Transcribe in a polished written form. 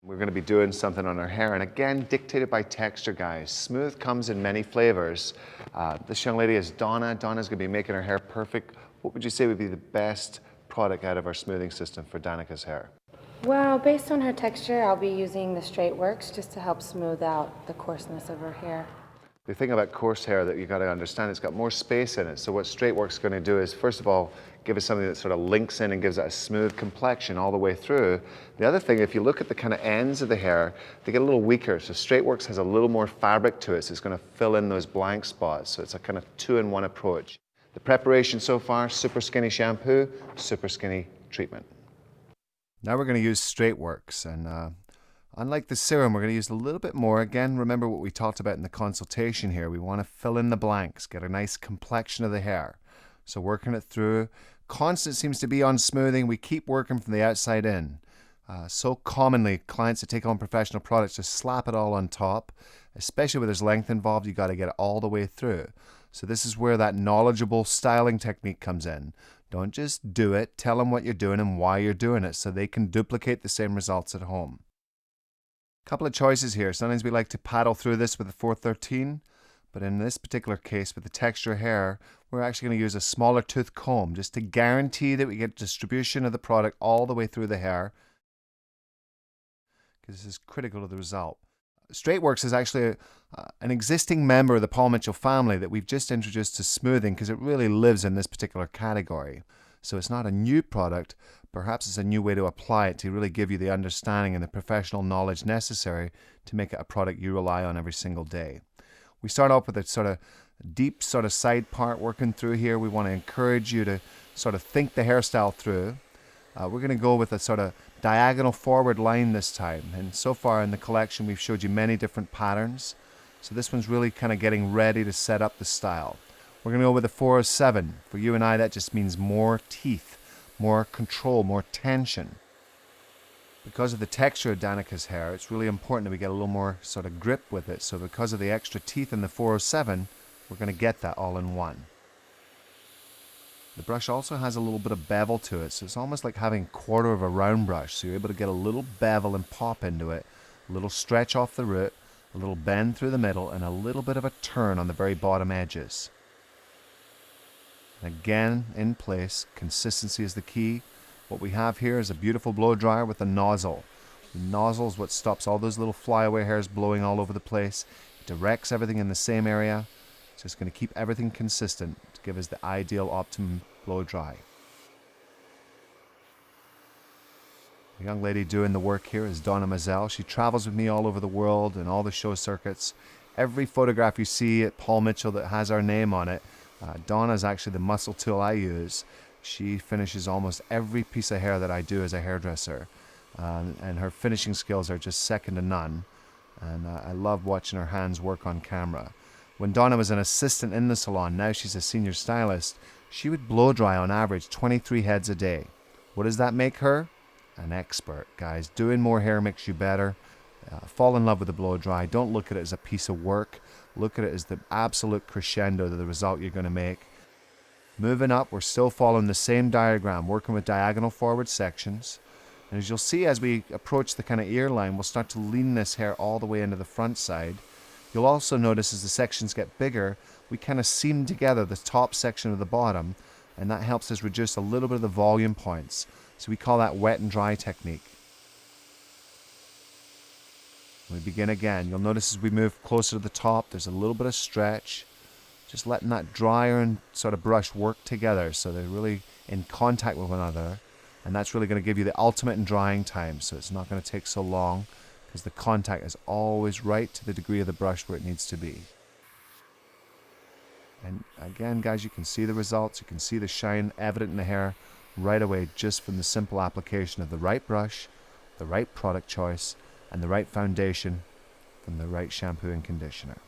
We're going to be doing something on our hair, and again, dictated by texture, guys. Smooth comes in many flavors. This young lady is Donna. Donna's going to be making her hair perfect. What would you say would be the best product out of our smoothing system for Danica's hair? Well, based on her texture, I'll be using the Straight Works just to help smooth out the coarseness of her hair. The thing about coarse hair that you got to understand, it's got more space in it. So what Straight Works is going to do is, first of all, give us something that sort of links in and gives it a smooth complexion all the way through. The other thing, if you look at the kind of ends of the hair, they get a little weaker. So Straight Works has a little more fabric to it, so it's going to fill in those blank spots. So it's a kind of two-in-one approach. The preparation so far: super skinny shampoo, super skinny treatment. Now we're going to use Straight Works, and unlike the serum, we're going to use a little bit more. Again, remember what we talked about in the consultation here. We want to fill in the blanks, get a nice complexion of the hair. So working it through. Constant seems to be on smoothing. We keep working from the outside in. So commonly, clients that take on professional products just slap it all on top. Especially where there's length involved, you got to get it all the way through. So this is where that knowledgeable styling technique comes in. Don't just do it. Tell them what you're doing and why you're doing it so they can duplicate the same results at home. Couple of choices here. Sometimes we like to paddle through this with a 413, but in this particular case with the texture hair, we're actually going to use a smaller tooth comb just to guarantee that we get distribution of the product all the way through the hair, because this is critical to the result. Straight Works is actually an existing member of the Paul Mitchell family that we've just introduced to smoothing because it really lives in this particular category. So it's not a new product, perhaps it's a new way to apply it to really give you the understanding and the professional knowledge necessary to make it a product you rely on every single day. We start off with a sort of deep sort of side part working through here. We want to encourage you to sort of think the hairstyle through. We're going to go with a sort of diagonal forward line this time, and so far in the collection we've showed you many different patterns. So this one's really kind of getting ready to set up the style. We're going to go with a 407. For you and I, that just means more teeth, more control, more tension. Because of the texture of Danica's hair, it's really important that we get a little more sort of grip with it. So because of the extra teeth in the 407, we're going to get that all in one. The brush also has a little bit of bevel to it, so it's almost like having a quarter of a round brush. So you're able to get a little bevel and pop into it, a little stretch off the root, a little bend through the middle, and a little bit of a turn on the very bottom edges. Again, in place, consistency is the key. What we have here is a beautiful blow dryer with a nozzle. The nozzle is what stops all those little flyaway hairs blowing all over the place. It directs everything in the same area. It's just going to keep everything consistent to give us the ideal optimum blow dry. The young lady doing the work here is Donna Mazel. She travels with me all over the world and all the show circuits. Every photograph you see at Paul Mitchell that has our name on it, Donna is actually the muscle tool I use. She finishes almost every piece of hair that I do as a hairdresser. And her finishing skills are just second to none. And I love watching her hands work on camera. When Donna was an assistant in the salon, now she's a senior stylist, she would blow dry on average 23 heads a day. What does that make her? An expert, guys. Doing more hair makes you better. Fall in love with the blow dry. Don't look at it as a piece of work. Look at it as the absolute crescendo to the result you're going to make. Moving up, we're still following the same diagram, working with diagonal forward sections. And as you'll see, as we approach the kind of ear line, we'll start to lean this hair all the way into the front side. You'll also notice as the sections get bigger, we kind of seam together the top section of the bottom, and that helps us reduce a little bit of the volume points. So we call that wet and dry technique. We begin again. You'll notice as we move closer to the top, there's a little bit of stretch. Just letting that dryer and sort of brush work together so they're really in contact with one another. And that's really going to give you the ultimate in drying time. So it's not going to take so long because the contact is always right to the degree of the brush where it needs to be. And again, guys, you can see the results. You can see the shine evident in the hair right away just from the simple application of the right brush, the right product choice, and the right foundation from the right shampoo and conditioner.